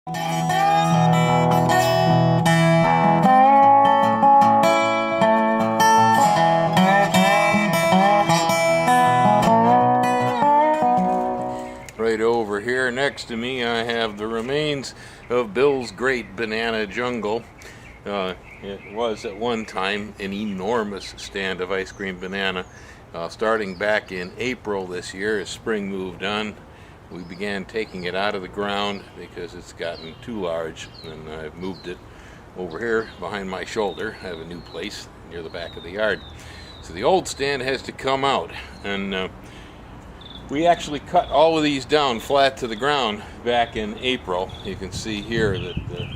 Right over here next to me I have the remains of Bill's great banana jungle. It was at one time an enormous stand of ice cream banana. Starting back in April this year, as spring moved on, we began taking it out of the ground because it's gotten too large, and I've moved it over here behind my shoulder. I have a new place near the back of the yard. So the old stand has to come out, and we actually cut all of these down flat to the ground back in April. You can see here that the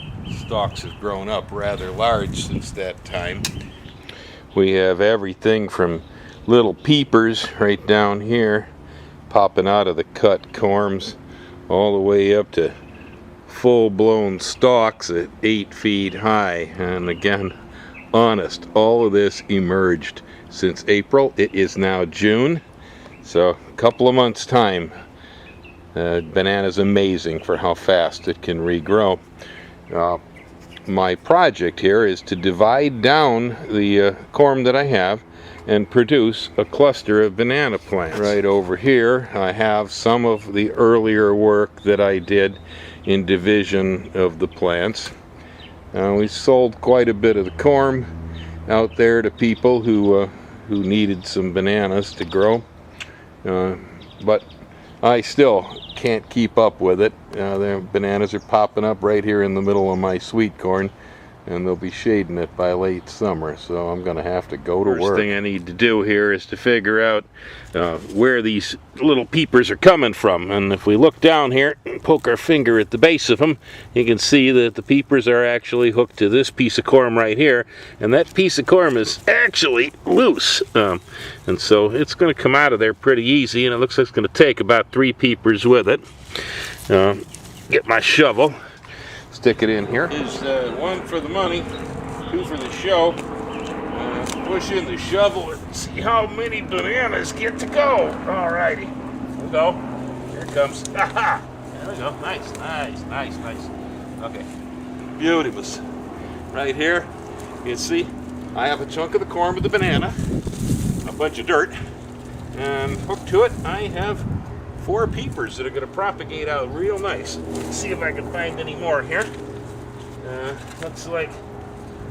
stalks have grown up rather large since that time. We have everything from little peepers right down here popping out of the cut corms all the way up to full-blown stalks at 8 feet high. And again, honest, all of this emerged since April. It is now June. So a couple of months time. Banana's amazing for how fast it can regrow. My project here is to divide down the corm that I have and produce a cluster of banana plants. Right over here I have some of the earlier work that I did in division of the plants. We sold quite a bit of the corm out there to people who needed some bananas to grow. But I still can't keep up with it. The bananas are popping up right here in the middle of my sweet corn, and they'll be shading it by late summer, so I'm gonna have to go to work. First thing I need to do here is to figure out where these little peepers are coming from. And if we look down here and poke our finger at the base of them, you can see that the peepers are actually hooked to this piece of corm right here, and that piece of corm is actually loose. And so it's going to come out of there pretty easy, and it looks like it's going to take about 3 peepers with it. Get my shovel, stick it in here. Is 1 for the money, 2 for the show. Push in the shovel and see how many bananas get to go. Alrighty, here we go. Here it comes. Aha! There we go. Nice, nice, nice, nice. Okay, beautiful. Right here, you can see I have a chunk of the corm of the banana, a bunch of dirt, and hooked to it I have 4 peepers that are going to propagate out real nice. Let's see if I can find any more here. Looks like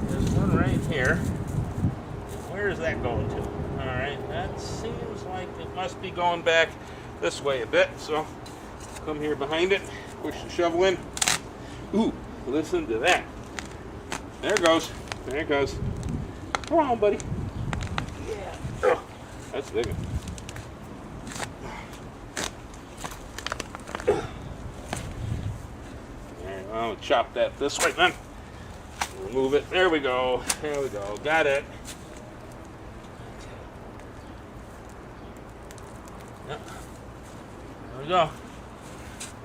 there's one right here. Where is that going to? Alright, that seems like it must be going back this way a bit, so come here behind it, push the shovel in. Ooh, listen to that. There it goes. There it goes. Come on, buddy. Yeah. Oh, that's big. Alright, well, I'll chop that this way then. Remove it. There we go. There we go. Got it. Yep. There we go.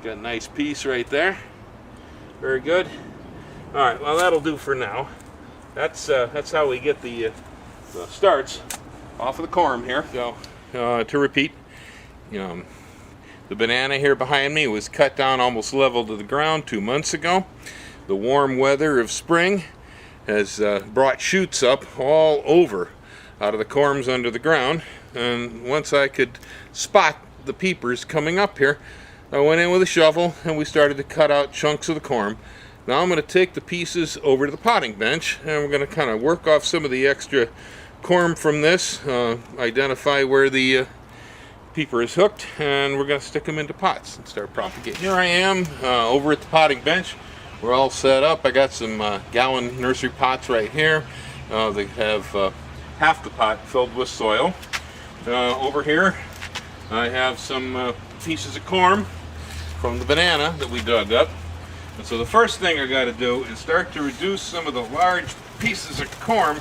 Got a nice piece right there. Very good. All right. Well, that'll do for now. That's how we get the starts off of the corm here. So to repeat, the banana here behind me was cut down almost level to the ground 2 months ago. The warm weather of spring has brought shoots up all over out of the corms under the ground, and once I could spot the peepers coming up here, I went in with a shovel and we started to cut out chunks of the corm. Now I'm going to take the pieces over to the potting bench, and we're going to kind of work off some of the extra corm from this, identify where the peeper is hooked, and we're going to stick them into pots and start propagating. Here I am over at the potting bench. We're all set up. I got some gallon nursery pots right here. They have half the pot filled with soil. Over here I have some pieces of corm from the banana that we dug up. And so the first thing I got to do is start to reduce some of the large pieces of corm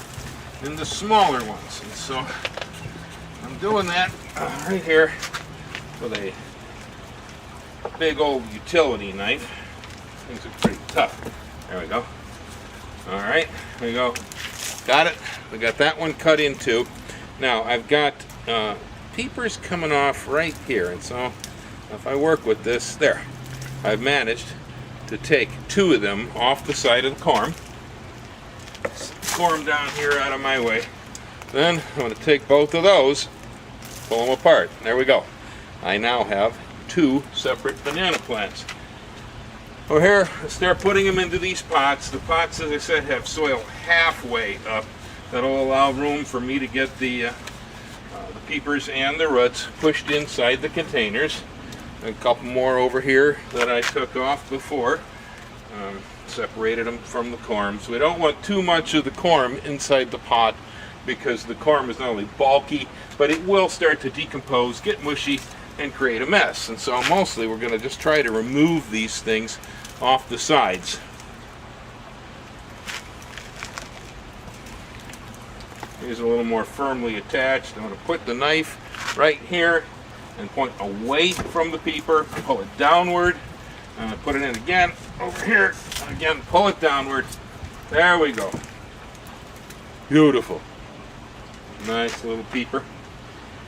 into smaller ones. And so I'm doing that right here with a big old utility knife. Things are pretty tough. There we go. All right, there we go. Got it. We got that one cut in too. Now I've got peepers coming off right here, and so if I work with this, there, I've managed to take 2 of them off the side of the corm. Corm down here out of my way. Then I'm going to take both of those, pull them apart. There we go. I now have 2 separate banana plants. Well, here, I start putting them into these pots. The pots, as I said, have soil halfway up. That'll allow room for me to get the peepers and the roots pushed inside the containers. A couple more over here that I took off before. Separated them from the corms. We don't want too much of the corm inside the pot because the corm is not only bulky, but it will start to decompose, get mushy, and create a mess. And so mostly we're going to just try to remove these things off the sides. These are a little more firmly attached. I'm going to put the knife right here and point away from the peeper, pull it downward, and put it in again over here, and again pull it downward. There we go. Beautiful. Nice little peeper.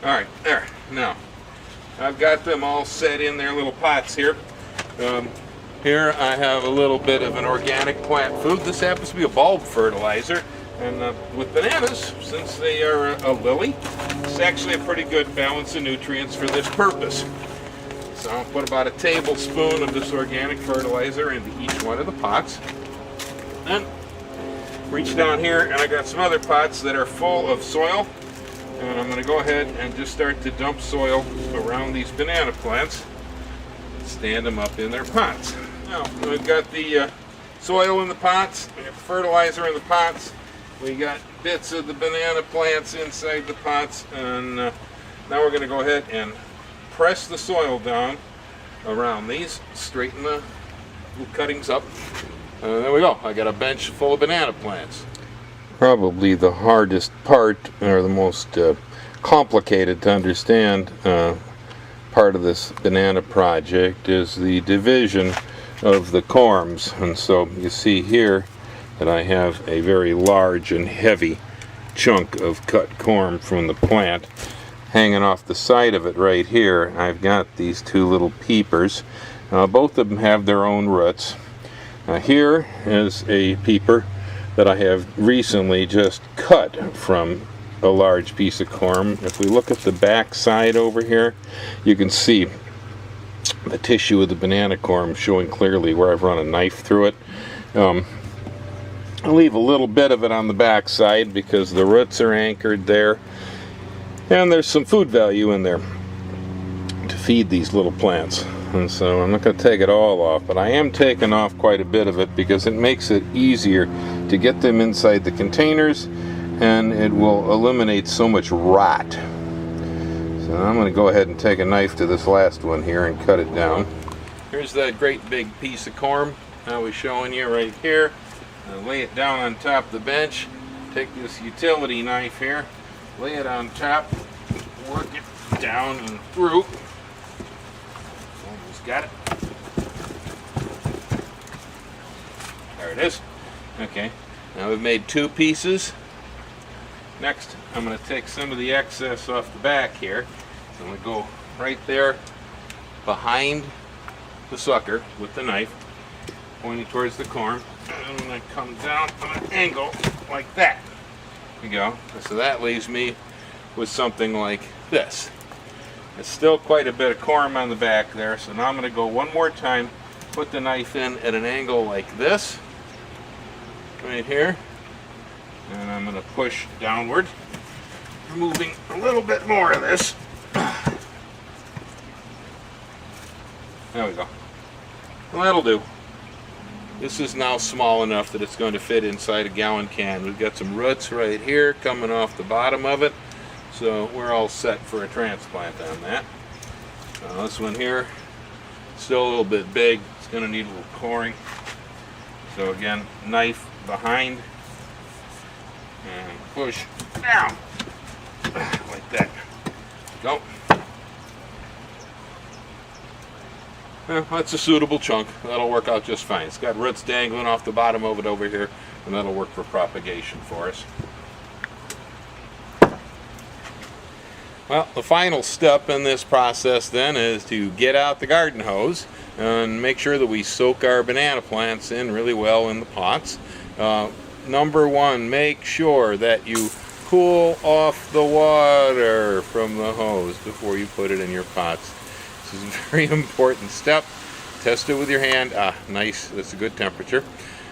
Alright, there. Now, I've got them all set in their little pots here. Here I have a little bit of an organic plant food. This happens to be a bulb fertilizer. And with bananas, since they are a lily, it's actually a pretty good balance of nutrients for this purpose. So I'll put about a tablespoon of this organic fertilizer into each one of the pots. Then reach down here, and I got some other pots that are full of soil. And I'm going to go ahead and just start to dump soil around these banana plants. Stand them up in their pots. Now, we've got the soil in the pots, we got the fertilizer in the pots, we got bits of the banana plants inside the pots, and now we're going to go ahead and press the soil down around these, straighten the little cuttings up. There we go. I got a bench full of banana plants. Probably the hardest part, or the most complicated to understand part of this banana project, is the division of the corms. And so you see here that I have a very large and heavy chunk of cut corm from the plant. Hanging off the side of it right here, I've got these 2 little peepers. Both of them have their own roots. Here is a peeper that I have recently just cut from a large piece of corm. If we look at the back side over here, you can see the tissue of the banana corm showing clearly where I've run a knife through it. I'll leave a little bit of it on the back side because the roots are anchored there, and there's some food value in there to feed these little plants. And so I'm not going to take it all off, but I am taking off quite a bit of it because it makes it easier to get them inside the containers, and it will eliminate so much rot. So I'm going to go ahead and take a knife to this last one here and cut it down. Here's that great big piece of corm I was showing you right here. I'll lay it down on top of the bench. Take this utility knife here, lay it on top, work it down and through. Almost got it. There it is. Okay, now we've made 2 pieces. Next, I'm going to take some of the excess off the back here. So I'm going to go right there behind the sucker with the knife, pointing towards the corm. And I'm going to come down on an angle like that. There we go. So that leaves me with something like this. It's still quite a bit of corm on the back there, so now I'm going to go one more time, put the knife in at an angle like this, right here, and I'm going to push downward, removing a little bit more of this. There we go. Well, that'll do. This is now small enough that it's going to fit inside a gallon can. We've got some roots right here coming off the bottom of it, so we're all set for a transplant on that. This one here, still a little bit big. It's going to need a little coring. So again, knife behind and push down like that. Go. Well, that's a suitable chunk. That'll work out just fine. It's got roots dangling off the bottom of it over here, and that'll work for propagation for us. Well, the final step in this process then is to get out the garden hose and make sure that we soak our banana plants in really well in the pots. Number one, make sure that you cool off the water from the hose before you put it in your pots. This is a very important step. Test it with your hand. Nice, that's a good temperature.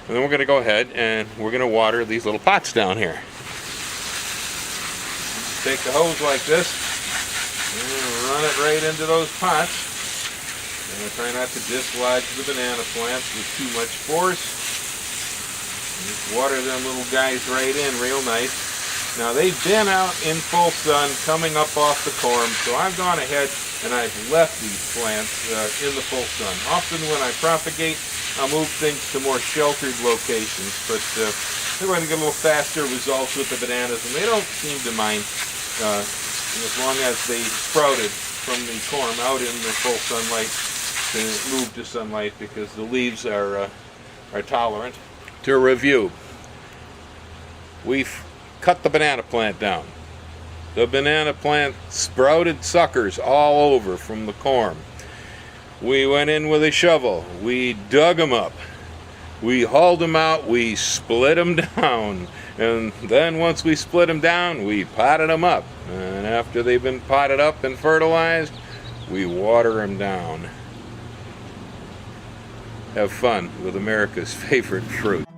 And then we're going to go ahead and we're going to water these little pots down here. Take the hose like this and run it right into those pots. And try not to dislodge the banana plants with too much force. And just water them little guys right in real nice. Now they've been out in full sun coming up off the corm, so I've gone ahead and I've left these plants in the full sun. Often when I propagate, I'll move things to more sheltered locations, but they're going to get a little faster results with the bananas, and they don't seem to mind as long as they sprouted from the corm out in the full sunlight to move to sunlight, because the leaves are tolerant. To review, we've cut the banana plant down. The banana plant sprouted suckers all over from the corm. We went in with a shovel. We dug them up. We hauled them out. We split them down. And then once we split them down, we potted them up. And after they've been potted up and fertilized, we water them down. Have fun with America's favorite fruit.